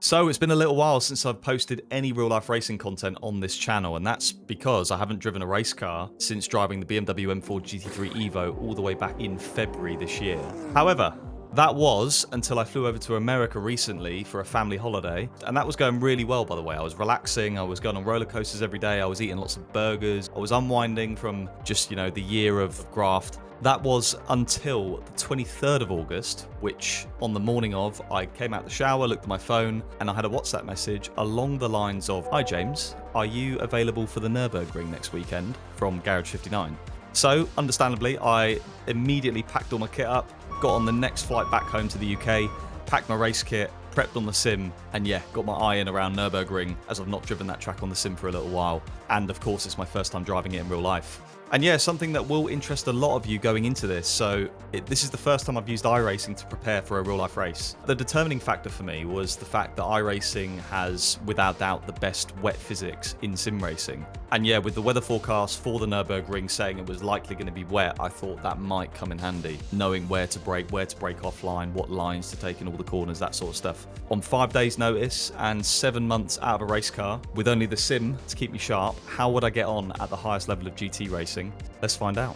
So it's been a little while since I've posted any real life racing content on this channel, and that's because I haven't driven a race car since driving the BMW M4 GT3 Evo all the way back in February this year. However, that was until I flew over to America recently for a family holiday, and that was going really well, by the way. I was relaxing, I was going on roller coasters every day, I was eating lots of burgers, I was unwinding from just, the year of graft. That was until the 23rd of August, which on the morning of, I came out the shower, looked at my phone, and I had a WhatsApp message along the lines of, "Hi James, are you available for the Nürburgring next weekend?" from Garage 59. So, understandably, I immediately packed all my kit up, got on the next flight back home to the UK, packed my race kit, prepped on the sim, and yeah, got my eye in around Nürburgring, as I've not driven that track on the sim for a little while. And of course, it's my first time driving it in real life. And yeah, something that will interest a lot of you going into this. So this is the first time I've used iRacing to prepare for a real life race. The determining factor for me was the fact that iRacing has, without doubt, the best wet physics in sim racing. And yeah, with the weather forecast for the Nürburgring saying it was likely going to be wet, I thought that might come in handy, knowing where to brake offline, what lines to take in all the corners, that sort of stuff. On 5 days notice and 7 months out of a race car, with only the sim to keep me sharp, how would I get on at the highest level of GT racing? Let's find out.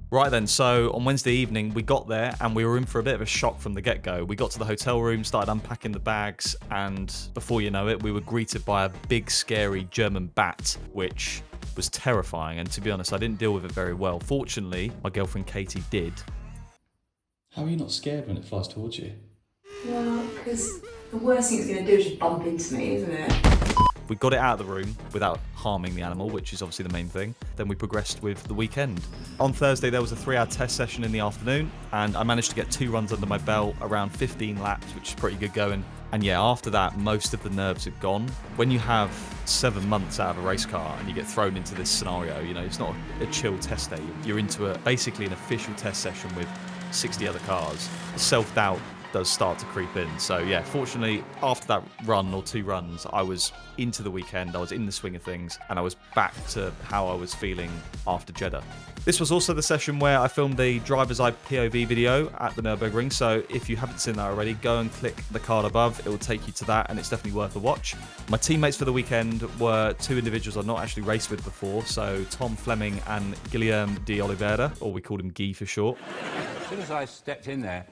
Right then, so on Wednesday evening we got there and we were in for a bit of a shock from the get-go. We got to the hotel room, started unpacking the bags, and before you know it, we were greeted by a big scary German bat, which was terrifying, and to be honest, I didn't deal with it very well. Fortunately, my girlfriend Katie did. How are you not scared when it flies towards you? Well, because the worst thing it's going to do is just bump into me, isn't it? We got it out of the room without harming the animal, which is obviously the main thing. Then we progressed with the weekend. On Thursday, there was a 3-hour test session in the afternoon, and I managed to get 2 runs under my belt, around 15 laps, which is pretty good going. And yeah, after that, most of the nerves had gone. When you have 7 months out of a race car and you get thrown into this scenario, it's not a chill test day. You're into basically an official test session with 60 other cars. Self-doubt does start to creep in. So yeah, fortunately, after that run or 2 runs, I was into the weekend, I was in the swing of things, and I was back to how I was feeling after Jeddah. This was also the session where I filmed a driver's eye POV video at the Nürburgring, so if you haven't seen that already, go and click the card above, it will take you to that, and it's definitely worth a watch. My teammates for the weekend were 2 individuals I've not actually raced with before, so Tom Fleming and Guillaume de Oliveira, or we called him Guy for short. As soon as I stepped in there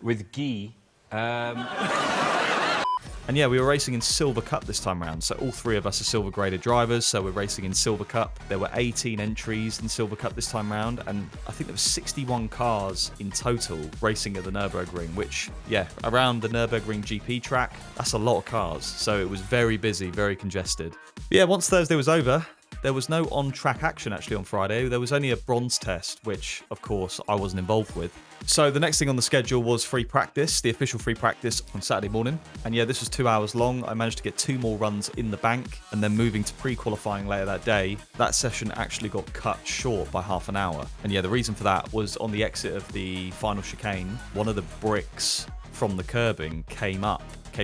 with Guy, And yeah, we were racing in Silver Cup this time around, so all 3 of us are silver graded drivers, so we're racing in Silver Cup. There were 18 entries in Silver Cup this time around, and I think there were 61 cars in total racing at the Nürburgring, which, yeah, around the Nürburgring GP track, that's a lot of cars, so it was very busy, very congested. But yeah, once Thursday was over, there was no on-track action actually on Friday. There was only a bronze test, which, of course, I wasn't involved with. So the next thing on the schedule was free practice, the official free practice on Saturday morning. And yeah, this was 2 hours long. I managed to get 2 more runs in the bank, and then moving to pre-qualifying later that day, that session actually got cut short by half an hour. And yeah, the reason for that was on the exit of the final chicane, one of the bricks from the curbing came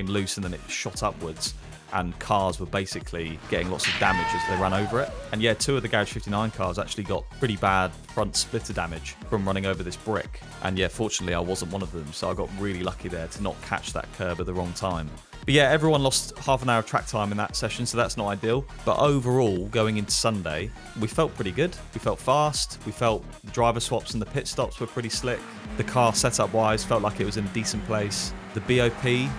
loose, and then it shot upwards. And cars were basically getting lots of damage as they ran over it. And yeah, 2 of the Garage 59 cars actually got pretty bad front splitter damage from running over this brick. And yeah, fortunately I wasn't one of them, so I got really lucky there to not catch that curb at the wrong time. But yeah, everyone lost half an hour of track time in that session, so that's not ideal. But overall, going into Sunday, we felt pretty good. We felt fast. We felt the driver swaps and the pit stops were pretty slick. The car setup-wise felt like it was in a decent place. The BOP,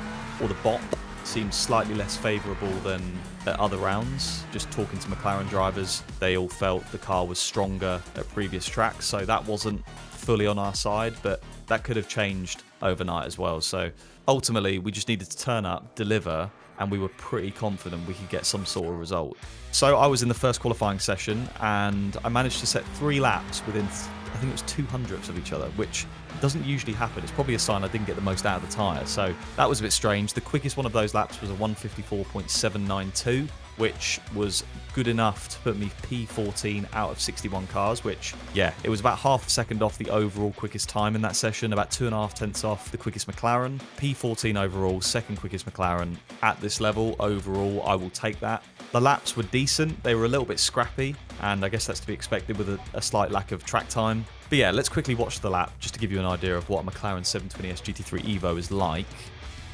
or the BOP, seemed slightly less favourable than at other rounds. Just talking to McLaren drivers, they all felt the car was stronger at previous tracks, so that wasn't fully on our side, but that could have changed overnight as well. So ultimately, we just needed to turn up, deliver, and we were pretty confident we could get some sort of result. So I was in the first qualifying session, and I managed to set 3 laps within, I think it was 200ths of each other, which doesn't usually happen. It's probably a sign I didn't get the most out of the tyre, so that was a bit strange. The quickest one of those laps was a 154.792, which was good enough to put me P14 out of 61 cars, which, yeah, it was about half a second off the overall quickest time in that session, about 2.5 tenths off the quickest McLaren. P14 overall, second quickest McLaren. At this level, overall, I will take that. The laps were decent, they were a little bit scrappy, and I guess that's to be expected with a slight lack of track time. But yeah, let's quickly watch the lap, just to give you an idea of what a McLaren 720S GT3 Evo is like.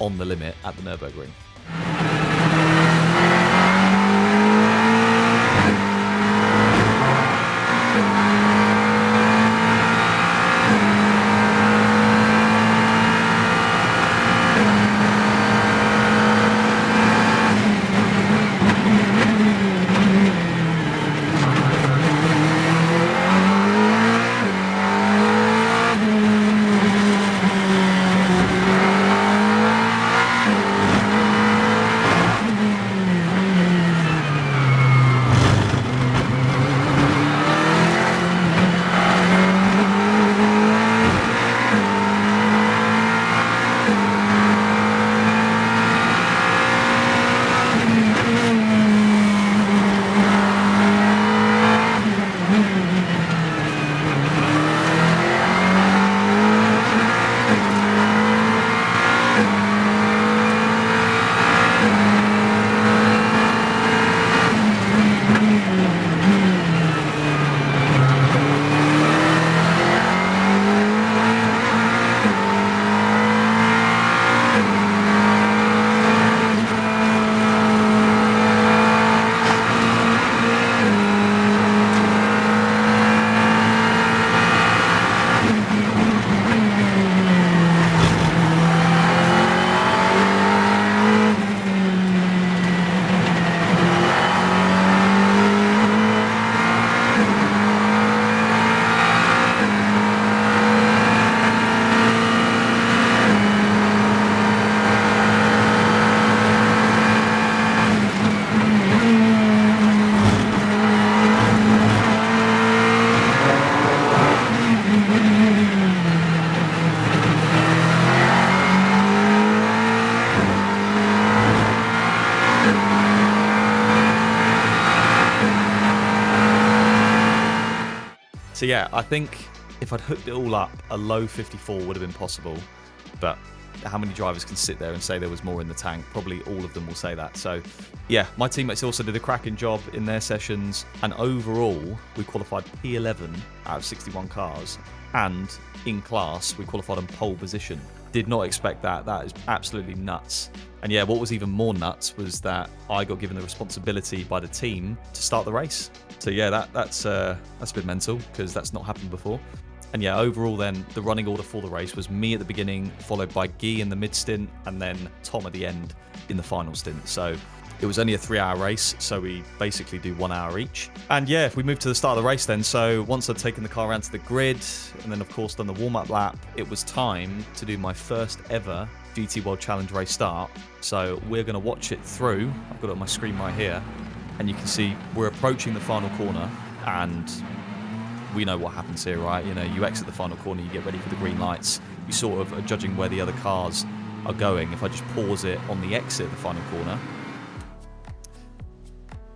on the limit at the Nürburgring. So yeah, I think if I'd hooked it all up, a low 54 would have been possible. But how many drivers can sit there and say there was more in the tank? Probably all of them will say that. So yeah, my teammates also did a cracking job in their sessions. And overall, we qualified P11 out of 61 cars. And in class, we qualified on pole position. Did not expect that. That is absolutely nuts. And yeah, what was even more nuts was that I got given the responsibility by the team to start the race. So yeah, that's a bit mental because that's not happened before. And yeah, overall then, the running order for the race was me at the beginning, followed by Guy in the mid stint, and then Tom at the end in the final stint. So it was only a 3-hour race, so we basically do 1 hour each. And yeah, if we move to the start of the race then, so once I'd taken the car around to the grid, and then of course done the warm-up lap, it was time to do my first ever GT World Challenge race start. So we're going to watch it through. I've got it on my screen right here. And you can see we're approaching the final corner, and we know what happens here, right? You know, you exit the final corner, you get ready for the green lights. You sort of are judging where the other cars are going. If I just pause it on the exit of the final corner.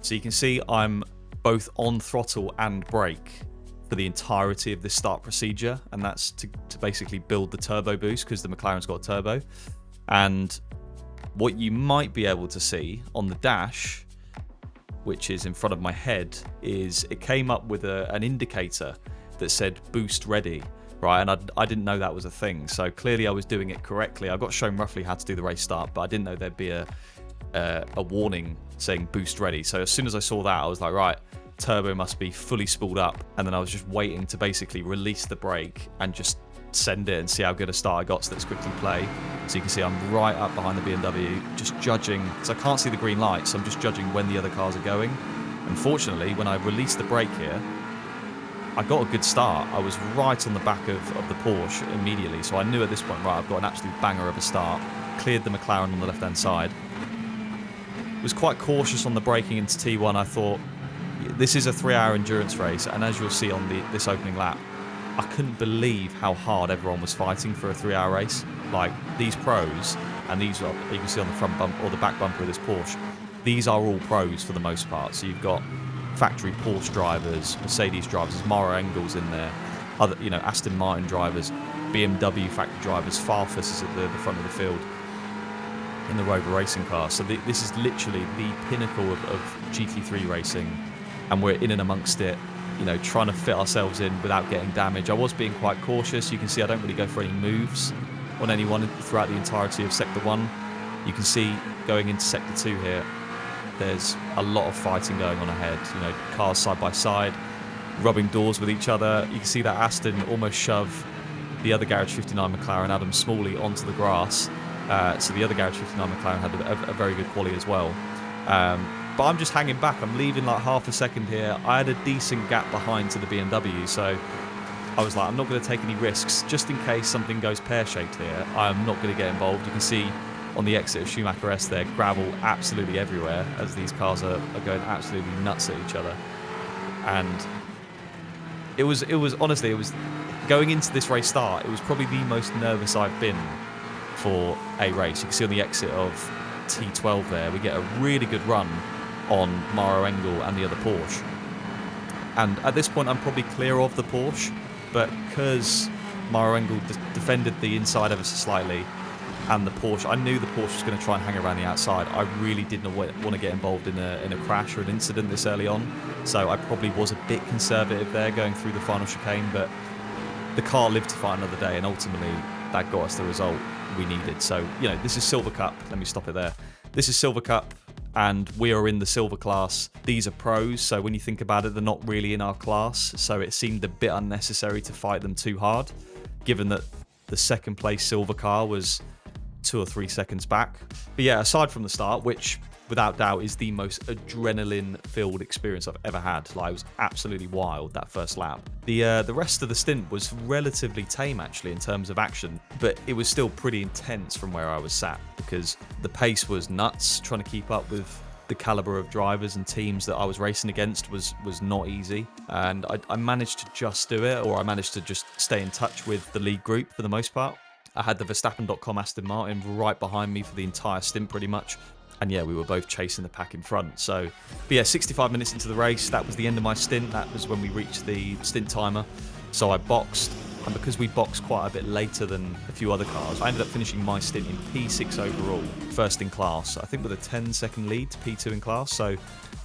So you can see I'm both on throttle and brake for the entirety of this start procedure. And that's to basically build the turbo boost because the McLaren's got a turbo. And what you might be able to see on the dash, which is in front of my head, is it came up with an indicator that said boost ready, right? And I didn't know that was a thing. So clearly I was doing it correctly. I got shown roughly how to do the race start, but I didn't know there'd be a warning saying boost ready. So as soon as I saw that, I was like, right, turbo must be fully spooled up. And then I was just waiting to basically release the brake and just send it and see how good a start I got, so let's quickly play. So you can see I'm right up behind the BMW, just judging, because I can't see the green light, so I'm just judging when the other cars are going. Unfortunately, when I released the brake here, I got a good start. I was right on the back of the Porsche immediately, so I knew at this point, right, I've got an absolute banger of a start. Cleared the McLaren on the left-hand side. Was quite cautious on the braking into T1. I thought, this is a 3-hour endurance race, and as you'll see on this opening lap, I couldn't believe how hard everyone was fighting for a 3-hour race. Like, these pros, and these are, you can see on the front bumper or the back bumper of this Porsche, these are all pros for the most part. So you've got factory Porsche drivers, Mercedes drivers, there's Mara Engels in there, other, you know, Aston Martin drivers, BMW factory drivers, Farfus is at the front of the field in the Rover racing car. So this is literally the pinnacle of GT3 racing, and we're in and amongst it, you know, trying to fit ourselves in without getting damaged. I was being quite cautious. You can see I don't really go for any moves on anyone throughout the entirety of Sector 1. You can see going into Sector 2 here, there's a lot of fighting going on ahead. You know, cars side by side, rubbing doors with each other. You can see that Aston almost shove the other Garage 59 McLaren, Adam Smalley, onto the grass. So the other Garage 59 McLaren had a very good quali as well. But I'm just hanging back. I'm leaving like half a second here. I had a decent gap behind to the BMW, so I was like, I'm not going to take any risks. Just in case something goes pear-shaped here, I'm not going to get involved. You can see on the exit of Schumacher S there, gravel absolutely everywhere as these cars are going absolutely nuts at each other. And it was honestly, going into this race start, it was probably the most nervous I've been for a race. You can see on the exit of T12 there, we get a really good run on Maro Engel and the other Porsche. And at this point, I'm probably clear of the Porsche, but because Maro Engel defended the inside ever so slightly, and the Porsche, I knew the Porsche was going to try and hang around the outside. I really didn't want to get involved in a crash or an incident this early on, so I probably was a bit conservative there going through the final chicane, but the car lived to fight another day, and ultimately that got us the result we needed. So, you know, this is Silver Cup. Let me stop it there. This is Silver Cup, and we are in the silver class. These are pros, so when you think about it, they're not really in our class, so it seemed a bit unnecessary to fight them too hard, given that the second place silver car was 2 or 3 seconds back. But yeah, aside from the start, which without doubt is the most adrenaline-filled experience I've ever had. Like, it was absolutely wild, that first lap. The rest of the stint was relatively tame, actually, in terms of action, but it was still pretty intense from where I was sat, because the pace was nuts. Trying to keep up with the caliber of drivers and teams that I was racing against was not easy, and I managed to just do it, or I managed to just stay in touch with the lead group for the most part. I had the Verstappen.com Aston Martin right behind me for the entire stint, pretty much. And yeah, we were both chasing the pack in front. So, but yeah, 65 minutes into the race, that was the end of my stint. That was when we reached the stint timer. So I boxed, and because we boxed quite a bit later than a few other cars, I ended up finishing my stint in P6 overall, first in class. I think with a 10-second lead to P2 in class. So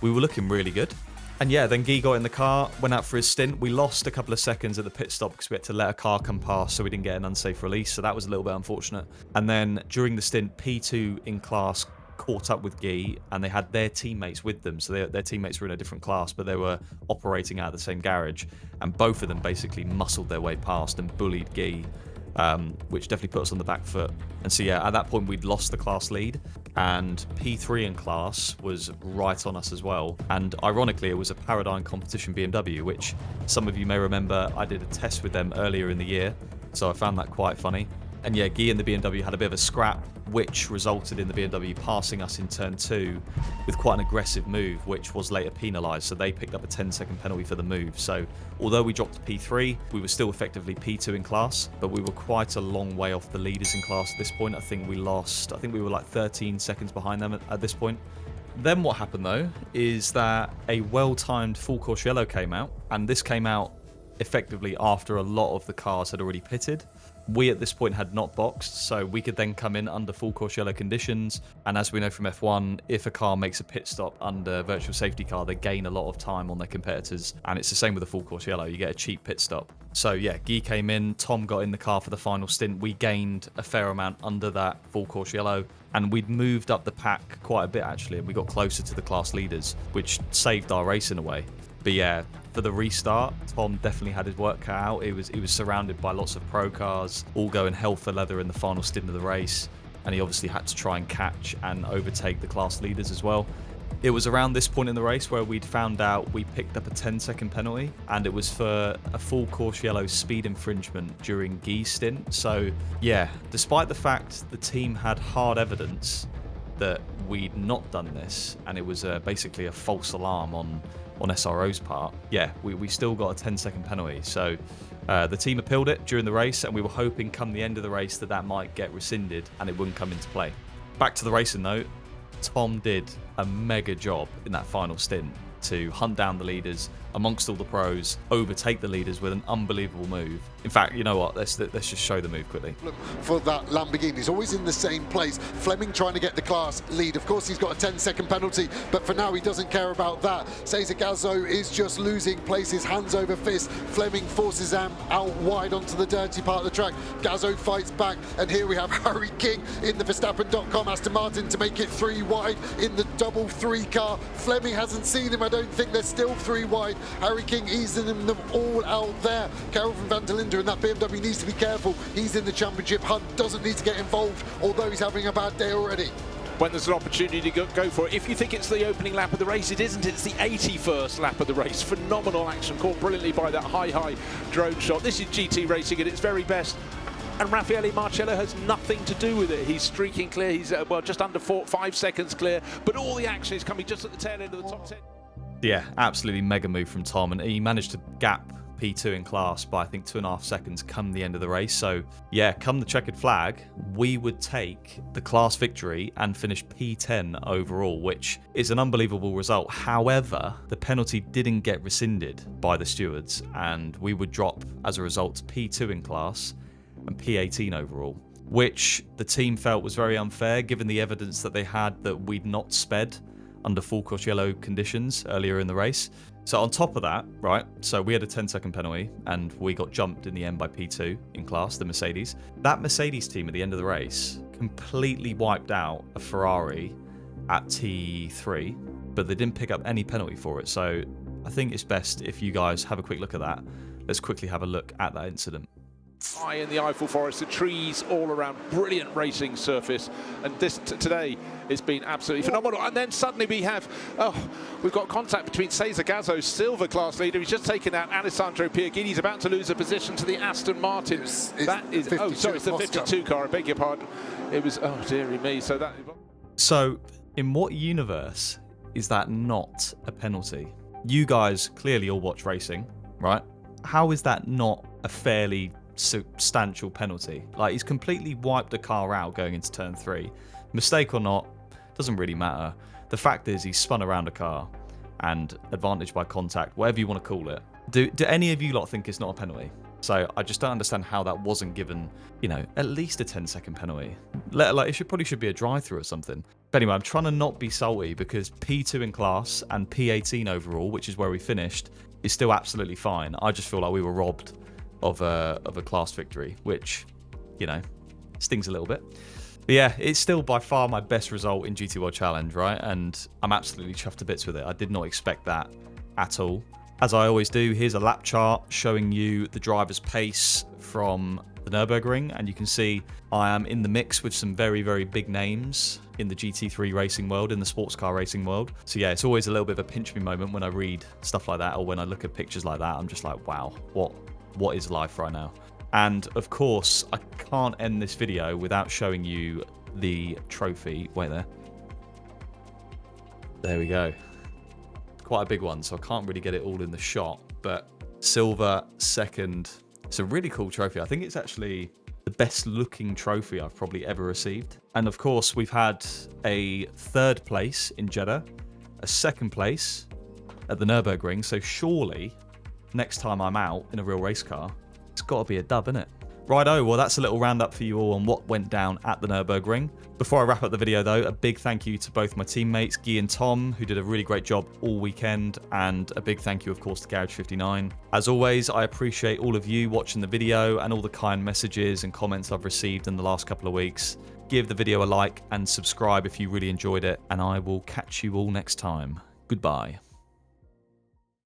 we were looking really good. And yeah, then Guy got in the car, went out for his stint. We lost a couple of seconds at the pit stop because we had to let a car come past, so we didn't get an unsafe release. So that was a little bit unfortunate. And then during the stint, P2 in class caught up with Guy, and they had their teammates with them. So their teammates were in a different class, but they were operating out of the same garage. And both of them basically muscled their way past and bullied Guy, which definitely put us on the back foot. And so yeah, at that point we'd lost the class lead, and P3 in class was right on us as well. And ironically, it was a Paradigm competition BMW, which some of you may remember I did a test with them earlier in the year, so I found that quite funny. And yeah, Guy and the BMW had a bit of a scrap, which resulted in the BMW passing us in turn 2 with quite an aggressive move, which was later penalised. So they picked up a 10-second penalty for the move. So although we dropped to P3, we were still effectively P2 in class, but we were quite a long way off the leaders in class at this point. I think we were like 13 seconds behind them at this point. Then what happened though is that a well-timed full course yellow came out, and this came out effectively after a lot of the cars had already pitted. We at this point had not boxed, so we could then come in under full course yellow conditions. And as we know from F1, if a car makes a pit stop under virtual safety car, they gain a lot of time on their competitors. And it's the same with the full course yellow, you get a cheap pit stop. So yeah, Guy came in, Tom got in the car for the final stint. We gained a fair amount under that full course yellow, and we'd moved up the pack quite a bit actually, and we got closer to the class leaders, which saved our race in a way. But yeah, for the restart, Tom definitely had his work cut out. He was surrounded by lots of pro cars, all going hell for leather in the final stint of the race, and he obviously had to try and catch and overtake the class leaders as well. It was around this point in the race where we'd found out we picked up a 10-second penalty, and it was for a full course yellow speed infringement during Guy's stint. So yeah, despite the fact the team had hard evidence that we'd not done this, and it was basically a false alarm on SRO's part, yeah, we still got a 10-second penalty. So the team appealed it during the race, and we were hoping come the end of the race that might get rescinded and it wouldn't come into play. Back to the racing though, Tom did a mega job in that final stint to hunt down the leaders, amongst all the pros, overtake the leaders with an unbelievable move. In fact, you know what? Let's just show the move quickly. Look for that Lamborghini. He's always in the same place. Fleming trying to get the class lead. Of course, he's got a 10-second penalty, but for now, he doesn't care about that. Cesar Gazzo is just losing places, hands over fist. Fleming forces him out wide onto the dirty part of the track. Gazzo fights back, and here we have Harry King in the Verstappen.com Aston Martin to make it 3 wide in the double 3 car. Fleming hasn't seen him. I don't think they're still 3 wide. Harry King easing them all out there. Kelvin van der Linde and that BMW needs to be careful. He's in the championship hunt, doesn't need to get involved, although he's having a bad day already. When there's an opportunity to go for it. If you think it's the opening lap of the race, it isn't. It's the 81st lap of the race. Phenomenal action, caught brilliantly by that high drone shot. This is GT racing at its very best. And Raffaele Marcello has nothing to do with it. He's streaking clear. He's well just under 5 seconds clear. But all the action is coming just at the tail end of the top 10. Yeah, absolutely mega move from Tom, and he managed to gap P2 in class by I think 2.5 seconds come the end of the race. So yeah, come the checkered flag, we would take the class victory and finish P10 overall, which is an unbelievable result. However, the penalty didn't get rescinded by the stewards, and we would drop as a result to P2 in class and P18 overall, which the team felt was very unfair given the evidence that they had that we'd not sped under full cross yellow conditions earlier in the race. So on top of that, right, so we had a 10-second penalty and we got jumped in the end by P2 in class, the Mercedes. That Mercedes team at the end of the race completely wiped out a Ferrari at T3, but they didn't pick up any penalty for it. So I think it's best if you guys have a quick look at that. Let's quickly have a look at that incident. High in the Eiffel Forest, the trees all around, brilliant racing surface, and this today has been absolutely phenomenal. And then suddenly we've got contact between Cesar Gazzo, silver class leader. He's just taken out Alessandro Pierguidi. He's about to lose a position to the Aston Martin. It's the 52 car. I beg your pardon. It was, oh dearie me. So in what universe is that not a penalty? You guys clearly all watch racing, right? How is that not a fairly substantial penalty? Like, he's completely wiped a car out going into turn 3. Mistake or not, doesn't really matter. The fact is he's spun around a car and advantage by contact, whatever you want to call it. Do any of you lot think it's not a penalty? So I just don't understand how that wasn't given, you know, at least a 10-second penalty. Like, it probably should be a drive-through or something. But anyway, I'm trying to not be salty because P2 in class and P18 overall, which is where we finished, is still absolutely fine. I just feel like we were robbed of a class victory, which, you know, stings a little bit. But yeah, it's still by far my best result in GT World Challenge, right? And I'm absolutely chuffed to bits with it. I did not expect that at all. As I always do, here's a lap chart showing you the driver's pace from the Nürburgring, and you can see I am in the mix with some very, very big names in the GT3 racing world, in the sports car racing world. So yeah, it's always a little bit of a pinch me moment when I read stuff like that, or when I look at pictures like that. I'm just like, wow, what is life right now? And of course, I can't end this video without showing you the trophy. Wait there. There we go. Quite a big one, so I can't really get it all in the shot, but silver second. It's a really cool trophy. I think it's actually the best looking trophy I've probably ever received. And of course, we've had a 3rd place in Jeddah, a 2nd place at the Nürburgring, so surely next time I'm out in a real race car, it's got to be a dub, innit? Righto, well, that's a little roundup for you all on what went down at the Nürburgring. Before I wrap up the video, though, a big thank you to both my teammates, Guy and Tom, who did a really great job all weekend, and a big thank you, of course, to Garage59. As always, I appreciate all of you watching the video and all the kind messages and comments I've received in the last couple of weeks. Give the video a like and subscribe if you really enjoyed it, and I will catch you all next time. Goodbye.